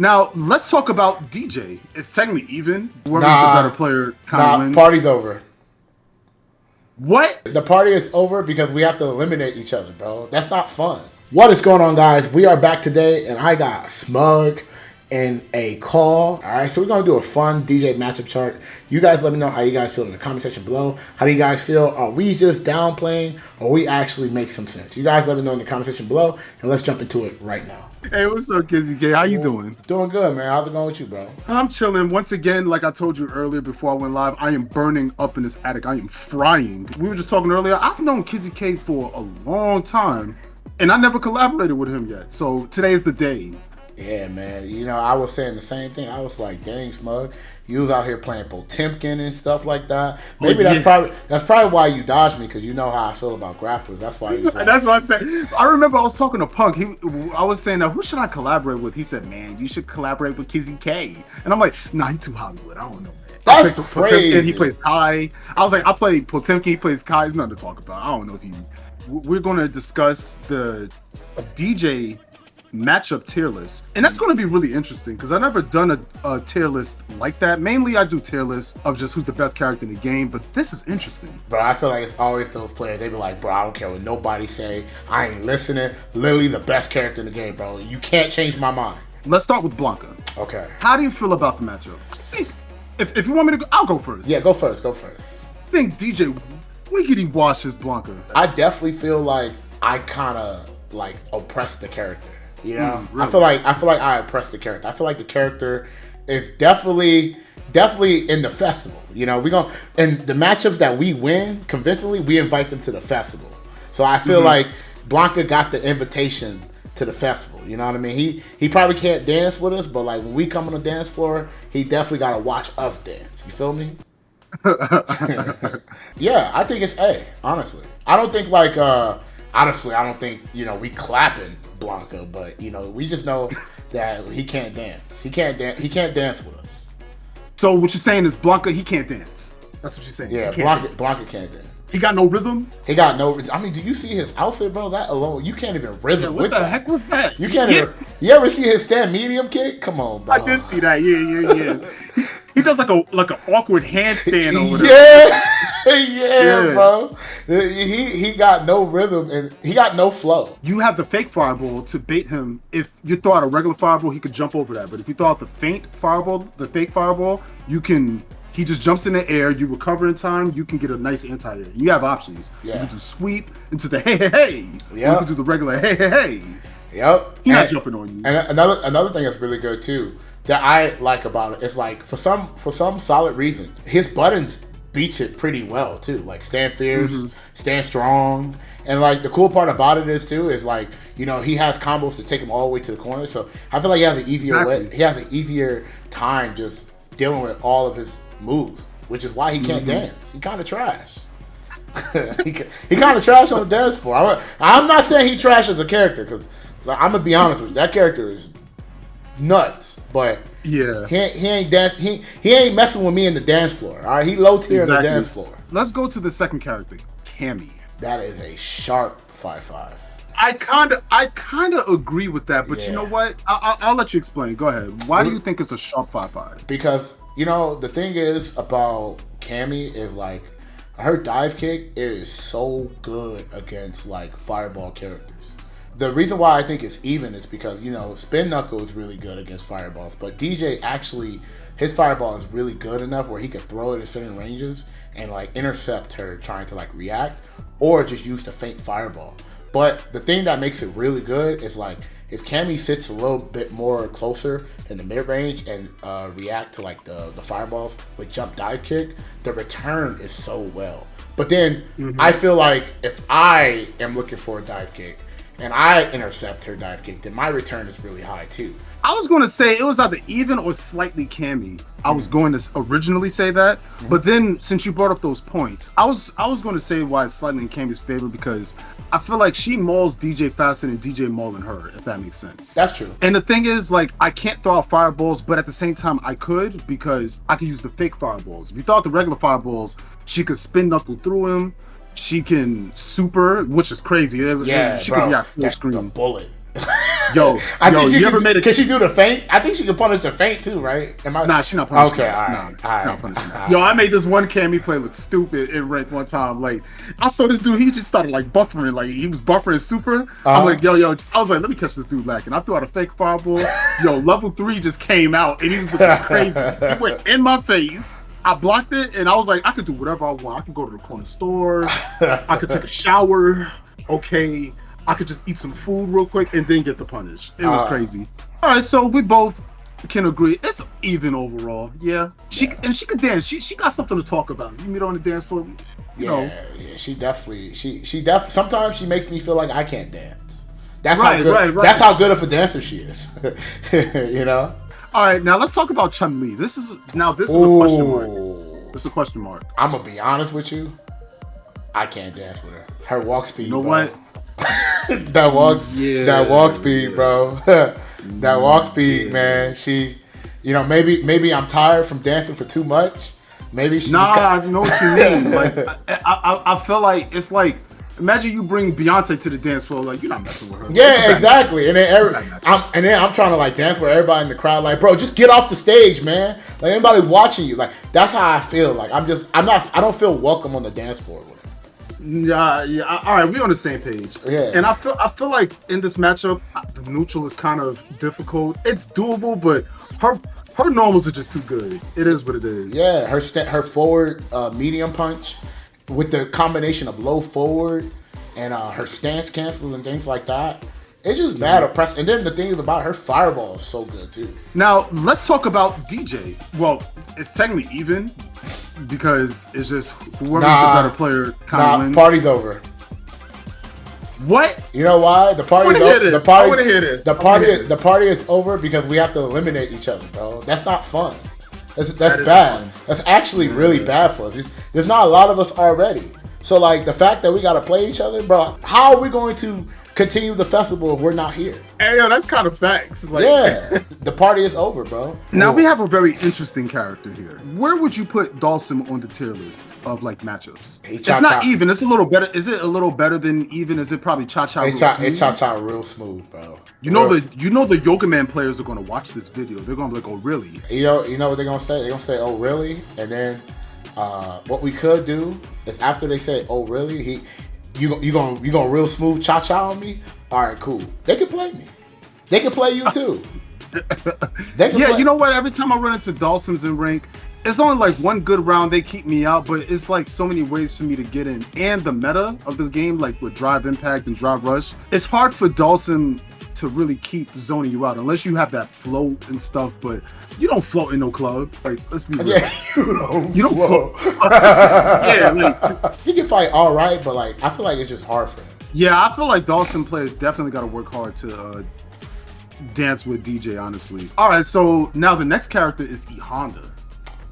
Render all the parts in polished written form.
Now let's talk about DJ. It's technically even. Whoever's the better player kind of wins. Party's over. What? The party is over because we have to eliminate each other, bro. That's not fun. What is going on, guys? We are back today, and I got Smug in a call. All right, so we're going to do a fun DJ matchup chart. You guys let me know how you guys feel in the comment section below. How do you guys feel? Are we just downplaying, or we actually make some sense? You guys let me know in the comment section below, and let's jump into it right now. Hey, what's up, Kizzie Kay? How you doing? Doing good, man. How's it going with you, bro? I'm chilling. Once again, like I told you earlier before I went live, I am burning up in this attic. I am frying. We were just talking earlier. I've known Kizzie Kay for a long time, and I never collaborated with him yet. So today is the day. Yeah, man. You know, I was saying the same thing. I was like, dang, Smug, you was out here playing Potemkin and stuff like that. Maybe that's probably why you dodged me, because you know how I feel about grapplers. That's why you was like, that's what I said. I remember I was talking to Punk. I was saying, now, who should I collaborate with? He said, man, you should collaborate with Kizzie Kay. And I'm like, nah, he's too Hollywood. I don't know, man. That's crazy. He plays Kai. I was like, I play Potemkin. He plays Kai. There's nothing to talk about. I don't know if he... We're going to discuss the DJ matchup tier list, and that's going to be really interesting because I've never done a tier list like that. Mainly I do tier lists of just who's the best character in the game, but this is interesting. Bro, I feel like it's always those players, they be like, bro, I don't care what nobody say, I ain't listening, literally the best character in the game, bro. You can't change my mind. Let's start with Blanca. Okay. How do you feel about the matchup? I think if you want me to go, I'll go first. Yeah, go first. I think DJ wiggity washes Blanca. I definitely feel like I kind of like oppressed the character. You know, really? I feel like I oppressed the character. I feel like the character is definitely in the festival. You know, and the matchups that we win convincingly, we invite them to the festival. So I feel like Blanca got the invitation to the festival. You know what I mean? He probably can't dance with us, but like when we come on the dance floor, he definitely got to watch us dance. You feel me? Yeah, I think it's A. Honestly, I don't think like honestly, I don't think, you know, we clapping Blanca, but you know, we just know that he can't dance. He can't dance with us. So what you're saying is Blanca, he can't dance. That's what you're saying. Yeah, Blanca can't dance. He got no rhythm. I mean, do you see his outfit, bro? That alone, you can't even rhythm with that. What the heck was that? You can't even. You ever see his stand medium kick? Come on, bro. I did see that. Yeah. He does like an awkward handstand over there. Yeah, bro. He got no rhythm and he got no flow. You have the fake fireball to bait him. If you throw out a regular fireball, he could jump over that. But if you throw out the fake fireball, you can. He just jumps in the air. You recover in time. You can get a nice anti-air. You have options. Yeah. You can do sweep into the hey. Yep. You can do the regular hey. Yep. He's not jumping on you. And another thing that's really good too that I like about it is like for some solid reason his buttons beats it pretty well too. Like stand fierce, stand strong, and like the cool part about it is like, you know, he has combos to take him all the way to the corner. So I feel like he has an easier way. He has an easier time just dealing with all of his moves, which is why he can't dance. He kind of trash. he kind of trash on the dance floor. I'm not saying he trash as a character, because like, I'm gonna be honest with you, that character is nuts. But yeah, he ain't dance. He ain't messing with me in the dance floor. All right, he low tier in the dance floor. Let's go to the second character, Cammy. That is a sharp 5-5. I kind of agree with that, but you know what? I'll let you explain. Go ahead. Why do you think it's a sharp 5-5? Because, you know, the thing is about Cammy is like, her dive kick is so good against like fireball characters. The reason why I think it's even is because, you know, Spin Knuckle is really good against fireballs, but DJ actually, his fireball is really good enough where he could throw it in certain ranges and like intercept her trying to like react, or just use the faint fireball. But the thing that makes it really good is like, if Cammy sits a little bit more closer in the mid-range and react to like the fireballs with jump dive kick, the return is so well. But then I feel like if I am looking for a dive kick and I intercept her dive kick, then my return is really high too. I was going to say it was either even or slightly Cammy. I was going to originally say that, but then since you brought up those points, I was going to say why it's slightly in Cammy's favor, because I feel like she mauls DJ faster than DJ mauling her, if that makes sense. That's true. And the thing is, like, I can't throw out fireballs, but at the same time I could, because I could use the fake fireballs. If you throw out the regular fireballs, she could spin knuckle through him. She can super, which is crazy. Yeah, she bro, could react full screen. The bullet. Yo, I think you ever made a? Can she do the feint? I think she can punish the feint too, right? Nah, she not punishing. Okay, that. all right, all right. Not punishing that. Yo, I made this one Cammy play look stupid in ranked one time. Like, I saw this dude, he just started like buffering, like he was buffering super. I'm like, yo, I was like, let me catch this dude lacking. I threw out a fake fireball. Yo, level 3 just came out and he was looking crazy. He went in my face. I blocked it and I was like, I could do whatever I want. I could go to the corner store. I could take a shower. Okay. I could just eat some food real quick and then get the punish. It was crazy. All right, so we both can agree it's even overall. Yeah, she could dance. She got something to talk about. You meet her on the dance floor. You know. Yeah, she definitely. Sometimes she makes me feel like I can't dance. That's how good. Right. That's how good of a dancer she is. You know. All right, now let's talk about Chun-Li. This is a question mark. This is a question mark. I'm gonna be honest with you. I can't dance with her. Her walk speed. You know bro. what? that walk speed, bro. That walk speed, man. She, maybe I'm tired from dancing for too much. Maybe she. I know what you mean. Like, I feel like it's like, imagine you bring Beyonce to the dance floor, like you're not messing with her. Yeah, exactly. And then I'm trying to like dance with everybody in the crowd, like, bro, just get off the stage, man. Like anybody watching you, like that's how I feel. Like I don't feel welcome on the dance floor with her. Yeah. All right, we're on the same page. Yeah. And I feel like in this matchup, the neutral is kind of difficult. It's doable, but her normals are just too good. It is what it is. Yeah, her forward medium punch with the combination of low forward and her stance cancels and things like that. It's just bad oppressive. And then the thing is about her fireball is so good too. Now let's talk about Dee Jay. Well, it's technically even because it's just whoever's the better player kind of wins. Party's over. What? You know why? The party's over. I want to hear this. The party is over because we have to eliminate each other, bro. That's not fun. That's bad. Fun. That's actually really bad for us. There's not a lot of us already. So like the fact that we gotta play each other, bro. How are we going to continue the festival if we're not here? Hey, yo, that's kind of facts. Like, yeah, the party is over, bro. Now we have a very interesting character here. Where would you put Dawson on the tier list of like matchups? It's not even. It's a little better. Is it a little better than even? Is it probably cha-cha? It's cha-cha real smooth, bro. You know the Yoga Man players are gonna watch this video. They're gonna be like, oh really? You know what they're gonna say? They're gonna say, oh really? And then what we could do is after they say, oh really, you gonna real smooth cha-cha on me? All right, cool. They can play me. They can play you too. You know what? Every time I run into Dawson's in rank, it's only like one good round. They keep me out, but it's like so many ways for me to get in. And the meta of this game, like with drive impact and drive rush, it's hard for Dawson to really keep zoning you out unless you have that float and stuff. But you don't float in no club. Like, let's be real. Yeah, you don't float. Yeah, like he can fight all right, but like I feel like it's just hard for him. Yeah, I feel like Dawson players definitely got to work hard to dance with Dee Jay, honestly. All right, so now the next character is E Honda.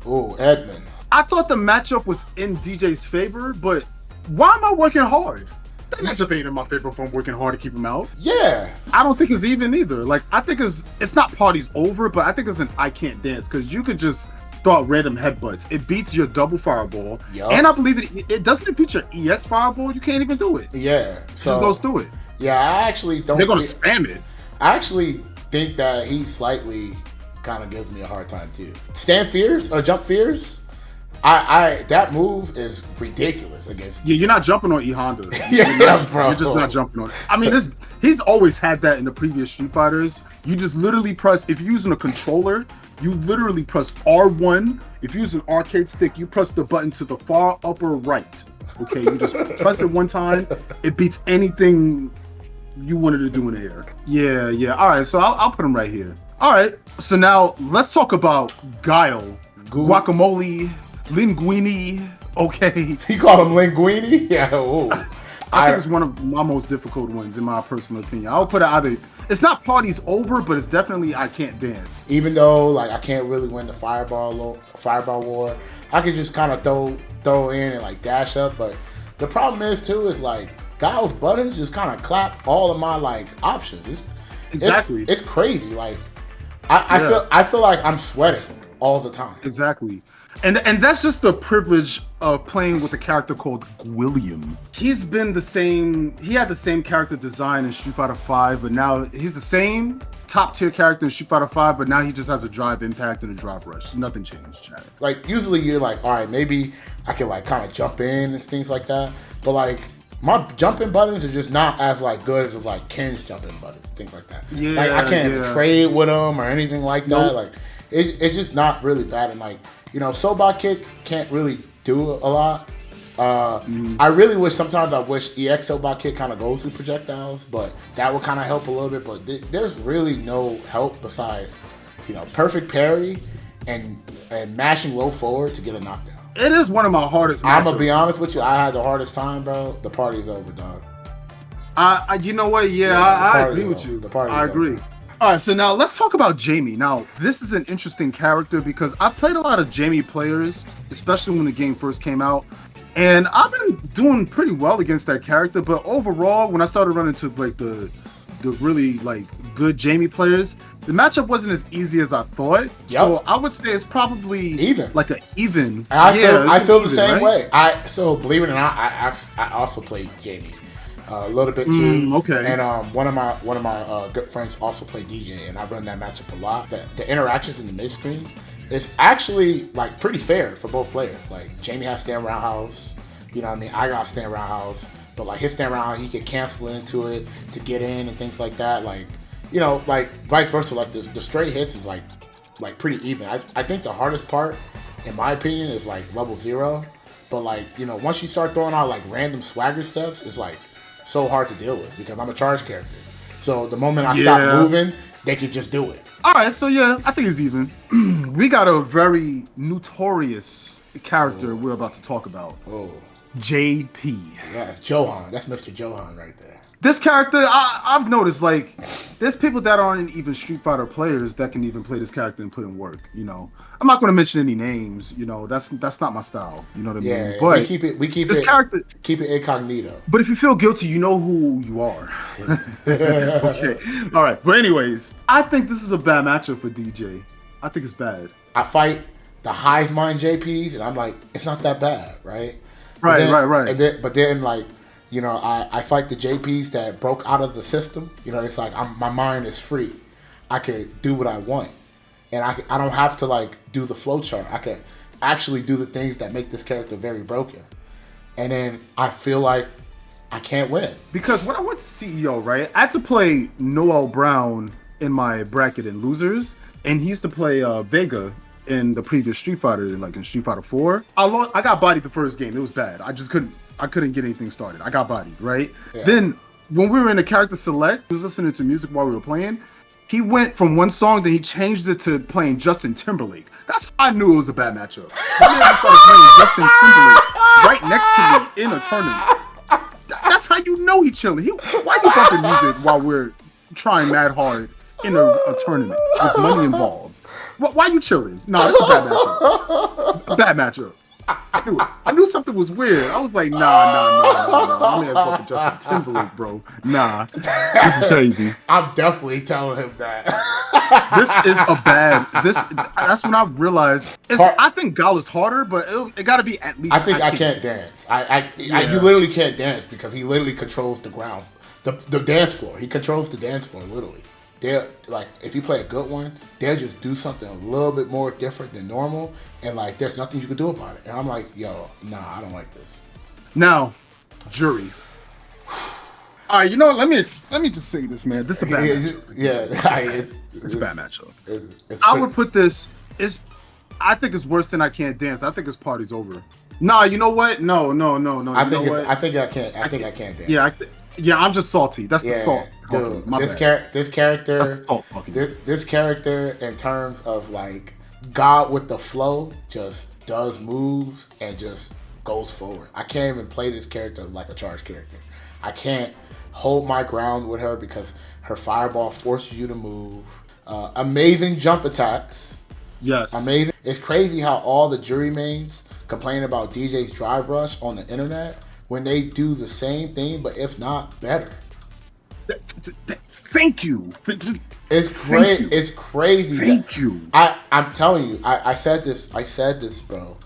Oh, Edmund. I thought the matchup was in Dee Jay's favor, but why am I working hard? That matchup ain't in my favor if I'm working hard to keep him out. Yeah. I don't think it's even either. Like, I think it's not party's over, but I think it's an I can't dance because you could just throw out random headbutts. It beats your double fireball. Yep. And I believe it doesn't beat your EX fireball. You can't even do it. Yeah. So, just goes through it. Yeah, I actually don't. They're going to spam it. I actually think that he slightly kind of gives me a hard time too. Stand fears or jump fears? I that move is ridiculous against. Yeah, you're not jumping on E Honda. Bro. You're just not jumping on it. I mean, he's always had that in the previous Street Fighters. You just literally press, if you're using a controller, you literally press R1. If you use an arcade stick, you press the button to the far upper right. Okay, you just press it one time. It beats anything you wanted to do in the air. Yeah. All right, so I'll put him right here. All right, so now let's talk about Guile, Guacamole, Linguini. Okay, he called him Linguini. Yeah. I think it's one of my most difficult ones in my personal opinion. I'll put it either. It's not party's over, but it's definitely I can't dance. Even though like I can't really win the fireball war, I could just kind of throw in and like dash up. But the problem is too is like Guile's buttons just kind of clap all of my like options. Exactly. It's crazy. Like I feel like I'm sweating all the time. Exactly. And that's just the privilege of playing with a character called William. He's been the same. He had the same character design in Street Fighter V, but now he's the same top tier character in Street Fighter V, but now he just has a drive impact and a drive rush. Nothing changed, Chad. Like usually you're like, all right, maybe I can like kind of jump in and things like that. But like my jumping buttons are just not as like good as like Ken's jumping buttons, things like that. Yeah, like I can't trade with him or anything like that. Like it's just not really bad. And like, you know, Sobot Kick can't really do a lot. I really wish sometimes I wish EX Sobot Kick kind of goes through projectiles, but that would kind of help a little bit. But there's really no help besides, you know, perfect parry and mashing low forward to get a knockdown. It is one of my hardest matchups. I'm gonna be honest with you, I had the hardest time, bro. The party's over, dog. You know what? Yeah, I agree with you. The party's I agree. over. All right, so now let's talk about Jamie. Now, this is an interesting character because I've played a lot of Jamie players, especially when the game first came out, and I've been doing pretty well against that character. But overall, when I started running to like the really like good Jamie players, the matchup wasn't as easy as I thought. Yep. So I would say it's probably even, like an even. I feel the same way. So believe it or not, I also played Jamie. A little bit too. Okay. And one of my good friends also played Dee Jay, and I run that matchup a lot. The interactions in the mid screen is actually like pretty fair for both players. Like Jamie has stand roundhouse, you know what I mean? I got stand roundhouse, but like his stand roundhouse, he could cancel into it to get in and things like that. Like, you know, like vice versa. Like the straight hits is like pretty even. I think the hardest part, in my opinion, is like level 0. But like, you know, once you start throwing out like random swagger steps, it's like so hard to deal with because I'm a charge character. So the moment I stop moving, they can just do it. All right, so yeah, I think it's even. We got a very notorious character we're about to talk about. JP. Yeah, it's Johan. That's Mr. Johan right there. This character, I've noticed, like, there's people that aren't even Street Fighter players that can even play this character and put in work, you know. I'm not going to mention any names, you know. That's not my style, you know what I mean? Yeah, but we keep this it character, keep it incognito. But if you feel guilty, you know who you are. Okay. All right. But anyways, I think this is a bad matchup for DJ. I think it's bad. I fight the hive mind JPs, and I'm like, it's not that bad, right? Right. But then, like, you know, I fight the JPs that broke out of the system. You know, it's like my mind is free. I can do what I want. And I don't have to, like, do the flowchart. I can actually do the things that make this character very broken. And then I feel like I can't win. Because when I went to CEO, right, I had to play Noel Brown in my bracket in losers. And he used to play Vega in the previous Street Fighter, like in Street Fighter 4. I got bodied the first game. It was bad. I couldn't get anything started. I got bodied, right? Yeah. Then when we were in the character select, he was listening to music while we were playing. He went from one song, then he changed it to playing Justin Timberlake. That's how I knew it was a bad matchup. My man started playing Justin Timberlake right next to me in a tournament. That's how you know he chilling. Why you bumping music while we're trying mad hard in a tournament with money involved? Why you chilling? No, that's a bad matchup. Bad matchup. I knew something was weird. I was like, nah. I mean, that's fucking Justin Timberlake, bro. Nah, this is crazy. I'm definitely telling him that. That's when I realized. I think Gal is harder, but it got to be at least. I think I can't dance. You literally can't dance because he literally controls the ground, the dance floor. He controls the dance floor literally. They're like, if you play a good one, they'll just do something a little bit more different than normal, and like, there's nothing you can do about it. And I'm like, yo, nah, I don't like this. Now, jury. All right, you know what? Let me just say this, man. This is a bad matchup. It's a bad matchup. I would put this. I think it's worse than I Can't Dance. I think it's party's over. Nah, you know what? No. I think I can't dance. Yeah, I'm just salty. That's the salt. Dude, this character. That's the salt talking. This character, in terms of like God with the flow, just does moves and just goes forward. I can't even play this character like a charge character. I can't hold my ground with her because her fireball forces you to move. Amazing jump attacks. Yes. Amazing. It's crazy how all the jury mains complain about DJ's drive rush on the internet when they do the same thing, but if not better. Thank you. It's great. It's crazy. Thank you. I'm telling you. I said this. I said this, bro.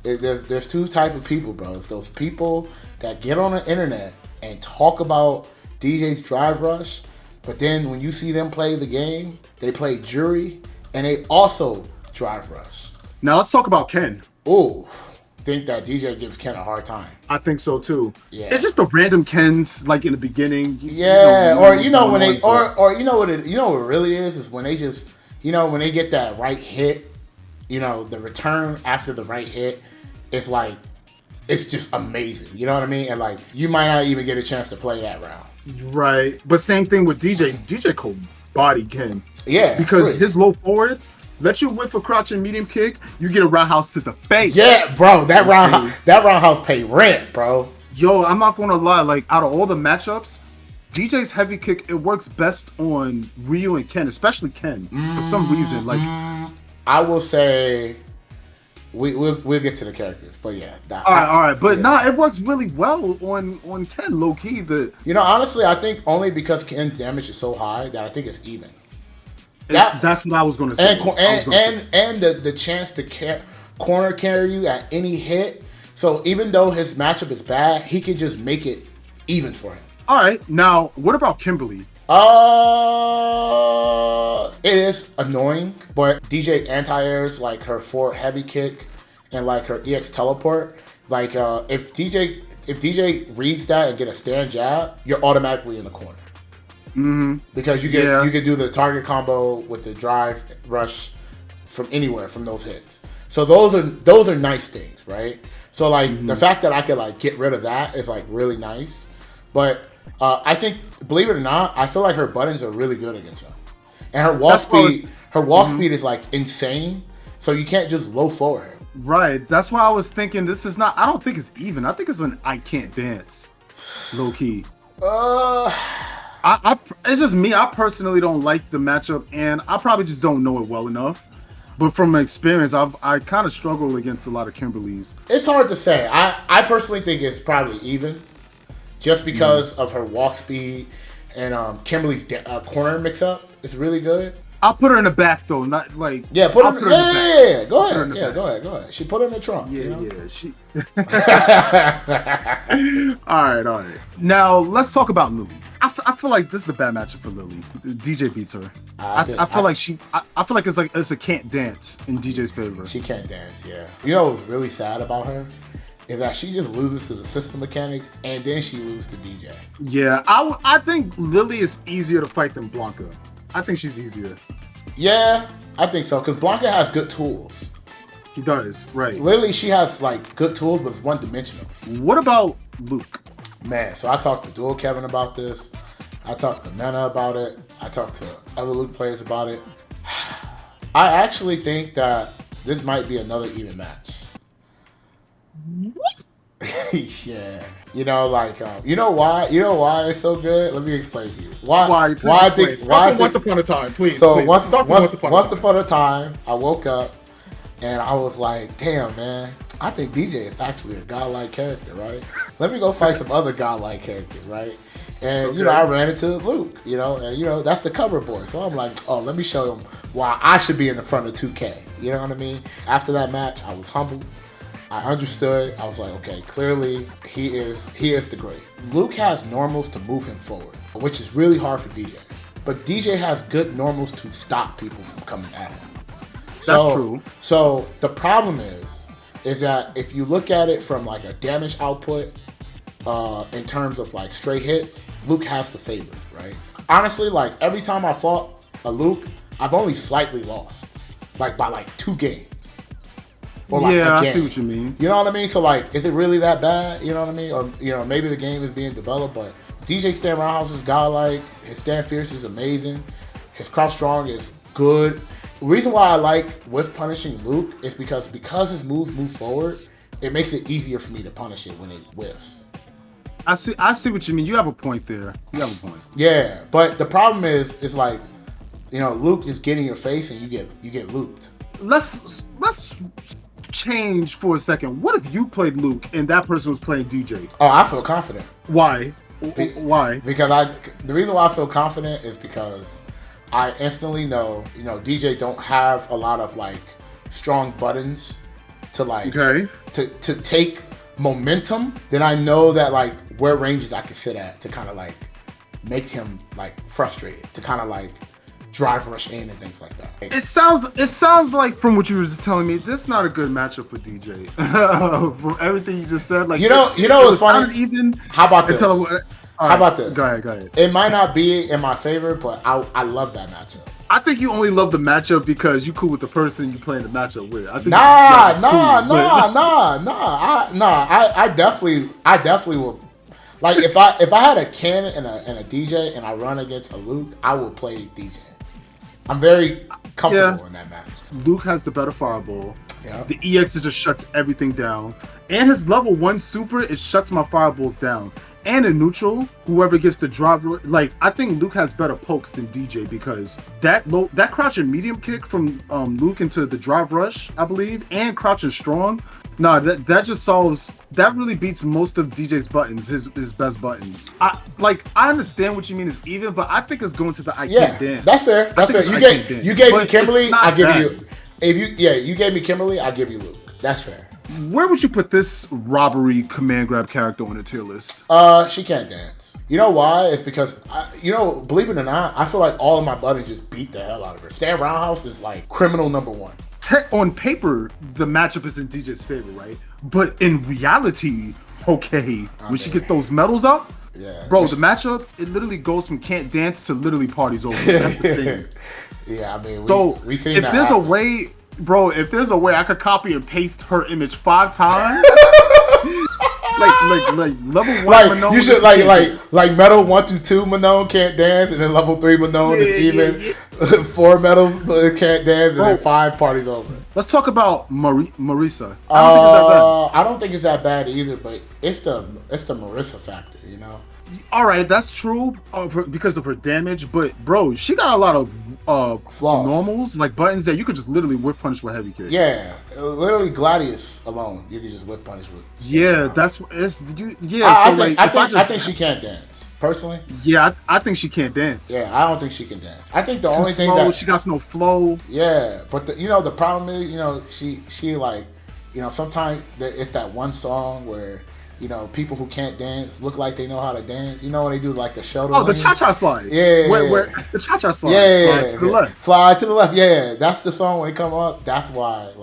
There's two type of people, bro. It's those people that get on the internet and talk about DJ's Drive Rush, but then when you see them play the game, they play Jury and they also Drive Rush. Now let's talk about Ken. Ooh, think that DJ gives Ken a hard time. I think so too. Yeah. It's just the random Kens like in the beginning. Yeah, or you know when they or you know what it really is when they just when they get that right hit, the return after the right hit, it's like it's just amazing. You know what I mean? And like you might not even get a chance to play that round. Right. But same thing with DJ. DJ could body Ken. Yeah. Because his low forward let you whip a crouch and medium kick, you get a roundhouse to the face. Yeah, bro. That roundhouse pay rent, bro. Yo, I'm not gonna lie, like out of all the matchups, DJ's heavy kick, it works best on Ryu and Ken, especially Ken. For some reason. Like I will say we'll get to the characters, but yeah. All right. But it works really well on Ken, low key. Honestly, I think only because Ken's damage is so high that I think it's even. That's what I was going to say. And the chance to corner carry you at any hit. So even though his matchup is bad, he can just make it even for him. All right. Now, what about Kimberly? It is annoying, but DJ anti-airs like her forward heavy kick and like her EX teleport. Like if DJ reads that and get a stand jab, you're automatically in the corner. Mm-hmm. Because you can do the target combo with the drive rush from anywhere from those hits. So those are nice things, right? So like the fact that I could like get rid of that is like really nice. But I think, believe it or not, I feel like her buttons are really good against him, and her walk speed is like insane. So you can't just low forward her. Right. That's why I was thinking this is not. I don't think it's even. I think it's an I can't dance, low key. It's just me. I personally don't like the matchup, and I probably just don't know it well enough. But from experience, I kind of struggle against a lot of Kimberly's. It's hard to say. I personally think it's probably even, just because of her walk speed and Kimberly's corner mix up is really good. I'll put her in the back though, not like Put her in the back. Go ahead. She put her in the trunk. She. All right. Now let's talk about Lily. I feel like this is a bad matchup for Lily. DJ beats her. I feel like it's a can't dance in DJ's favor. She can't dance. Yeah. You know what's really sad about her is that she just loses to the system mechanics and then she loses to DJ. Yeah, I think Lily is easier to fight than Blanca. I think she's easier. Yeah, I think so, because Blanca has good tools. She does, right. Lily, she has like good tools, but it's one-dimensional. What about Luke? Man, so I talked to Dual Kevin about this. I talked to Mena about it. I talked to other Luke players about it. I actually think that this might be another even match. Yeah. You know why it's so good? Let me explain to you. Why I think Once Upon a Time, please. So once upon a time, I woke up and I was like, damn man, I think DJ is actually a godlike character, right? Let me go fight some other godlike characters, right? And I ran into Luke, and that's the cover boy. So I'm like, oh, let me show him why I should be in the front of 2K. You know what I mean? After that match, I was humbled. I understood. I was like, okay, clearly he is the great. Luke has normals to move him forward, which is really hard for DJ. But DJ has good normals to stop people from coming at him. That's true. So the problem is that if you look at it from like a damage output, in terms of like straight hits, Luke has the favor, right? Honestly, like every time I fought a Luke, I've only slightly lost, like by like 2 games. Or like I see what you mean. You know what I mean? So like, is it really that bad? You know what I mean? Or maybe the game is being developed, but DJ stand roundhouse is godlike. His stand fierce is amazing. His crouch strong is good. The reason why I like whiff punishing Luke is because his moves move forward, it makes it easier for me to punish it when it whiffs. I see what you mean. You have a point there. Yeah, but the problem is like, Luke is getting your face and you get looped. Let's change for a second. What if you played Luke and that person was playing DJ? Oh, I feel confident. Why? Why? Because the reason why I feel confident is because I instantly know, DJ don't have a lot of like strong buttons to like to take momentum, then I know that like where ranges I can sit at to kind of like make him like frustrated, to kind of like drive rush in and things like that. It sounds like from what you were just telling me, this is not a good matchup for DJ. From everything you just said, like what's funny? Even. How about this? How about this? Go ahead. It might not be in my favor, but I love that matchup. I think you only love the matchup because you cool with the person you playing the matchup with. I think I definitely will. Like if I had a Cannon and a DJ and I run against a Luke, I would play DJ. I'm very comfortable in that match. Luke has the better fireball. Yeah. The EX just shuts everything down, and his level 1 super it shuts my fireballs down. And in neutral, whoever gets the drop, like I think Luke has better pokes than DJ because that crouch and medium kick from Luke into the drive rush, I believe, and crouch and strong. That just solves. That really beats most of DJ's buttons, his best buttons. I understand what you mean is even, but I think it's going to the I can't dance. That's fair. That's fair. You gave me Kimberly, I give you. You gave me Kimberly, I give you Luke. That's fair. Where would you put this robbery command grab character on the tier list? She can't dance. You know why? It's because, believe it or not, I feel like all of my buttons just beat the hell out of her. Stand Roundhouse is like criminal number 1. On paper, the matchup is in DJ's favor, right? But in reality, when she get those medals up, bro, the matchup, it literally goes from can't dance to literally party's over. That's the thing. Yeah, I mean, we seen that. If there's a way... Bro, if there's a way I could copy and paste her image 5 times, like level 1 Minone. You should like metal 1 through 2 Minone can't dance, and then level 3 Minone is even. 4 medals can't dance, and then 5 parties over. Let's talk about Marisa. I don't think it's that bad either, but it's the Marisa factor, All right, that's true because of her damage, but bro, she got a lot of flaws, normals, like buttons that you could just literally whip punch with heavy kick. Yeah, literally Gladius alone, you could just whip punish with. I think she can't dance personally. Yeah, I think she can't dance. Yeah, I don't think she can dance. I think the only thing that she got no flow. Yeah, but the problem is she like sometimes it's that one song where. People who can't dance look like they know how to dance. When they do like the shoulder. Oh, the cha-cha slide. Yeah. Where the cha-cha slide. Yeah. Slide to the left. Slide to the left. Yeah. That's the song when they come up. That's why,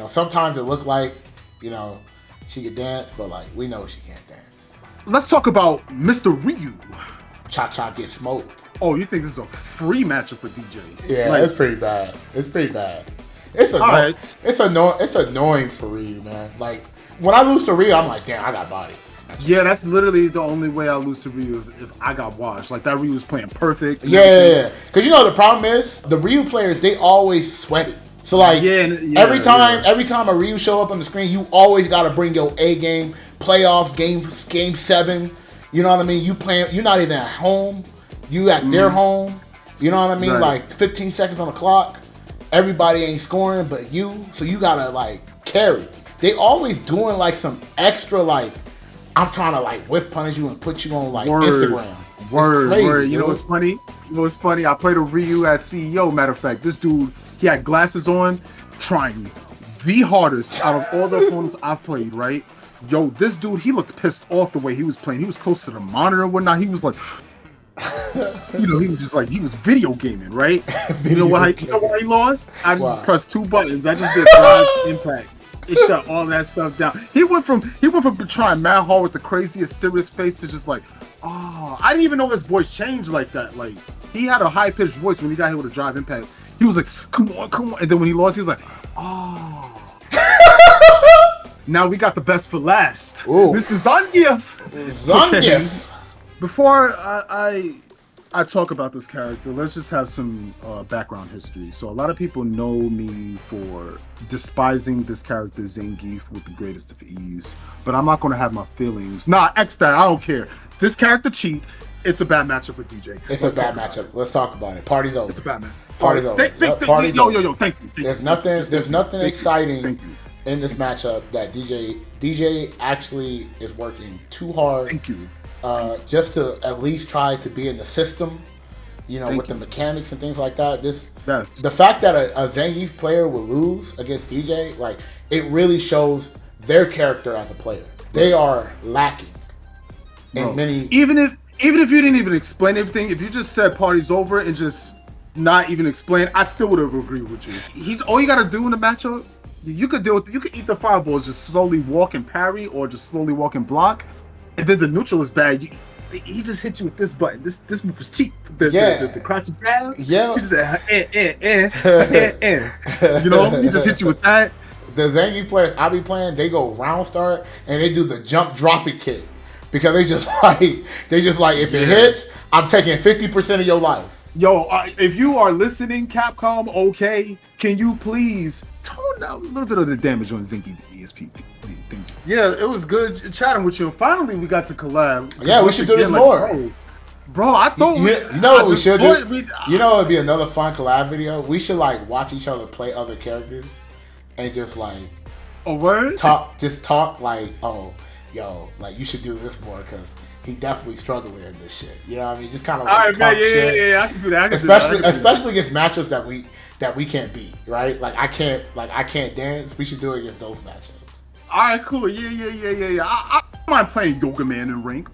sometimes it look like, she can dance, but we know she can't dance. Let's talk about Mr. Ryu. Cha-cha gets smoked. Oh, you think this is a free matchup for DJ? Yeah, it's pretty bad. It's annoying for Ryu, man. When I lose to Ryu, I'm like, damn, I got body. Yeah, that's literally the only way I lose to Ryu if I got washed. Like that Ryu was playing perfect. Yeah. Because the problem is the Ryu players, they always sweat it. So every time a Ryu show up on the screen, you always got to bring your A game, playoffs, game 7. You know what I mean? You're not even at home. You at their home. You know what I mean? Right. 15 seconds on the clock. Everybody ain't scoring but you. So you got to carry. They always doing some extra I'm trying to whiff punish you and put you on Instagram. Word. Crazy, you know what's funny? I played a Ryu at CEO. Matter of fact, this dude, he had glasses on, trying the hardest out of all the opponents I've played. Right? Yo, this dude, he looked pissed off the way he was playing. He was close to the monitor and whatnot. He was like. He was just he was video gaming, right? You know why he lost? I just pressed 2 buttons. I just did drive impact. It shut all that stuff down. He went from trying mad hard with the craziest serious face to just I didn't even know his voice changed like that. He had a high pitched voice when he got hit with a drive impact. He was like, come on, and then when he lost, he was like, Now we got the best for last. Ooh. Mr. Zangief. Okay. Before I talk about this character, let's just have some background history. So a lot of people know me for despising this character Zangief with the greatest of ease, but I'm not going to have my feelings. X that, I don't care. This character cheat. It's a bad matchup for DJ. It's a bad matchup. Let's talk about it. Party's over. It's a bad matchup. Party's over. Party's over. Yo, thank you. There's nothing exciting in this matchup that DJ actually is working too hard. Thank you. Just to at least try to be in the system. you know, Thank with you. the mechanics and things like that. Yes. The fact that a Zangief player will lose against DJ, like, it really shows their character as a player. They are lacking in Bro, many. even if you didn't even explain everything, if you just said party's over and just not even explain, I still would have agreed with you. He's all you gotta do in the matchup. You could deal with. You could eat the fireballs, just slowly walk and parry, or just slowly walk and block. And then the neutral is bad. He just hit you with this button. This move is cheap. The crouching jab. Yeah. He just you know, he just hit you with that. The Zangief players I be playing, they go round start and they do the jump drop it kick because they just like if it hits, I'm taking 50% of your life. Yo, if you are listening, Capcom, okay, can you please tone down a little bit of the damage on Zinky ESP? Yeah, it was good chatting with you. And finally, we got to collab. Yeah, we should do this more. Bro, I thought you know what we should do? You know, it'd be another fun collab video. We should like watch each other play other characters and just like a word talk like, oh, yo, like you should do this more because he definitely struggling in this shit. You know what I mean? Just kind of like talk shit. Yeah, I can do that. Especially against matchups that we can't beat, right? Like I can't dance. We should do it against those matchups. All right, cool. Yeah. I mind playing Yoga Man in rank.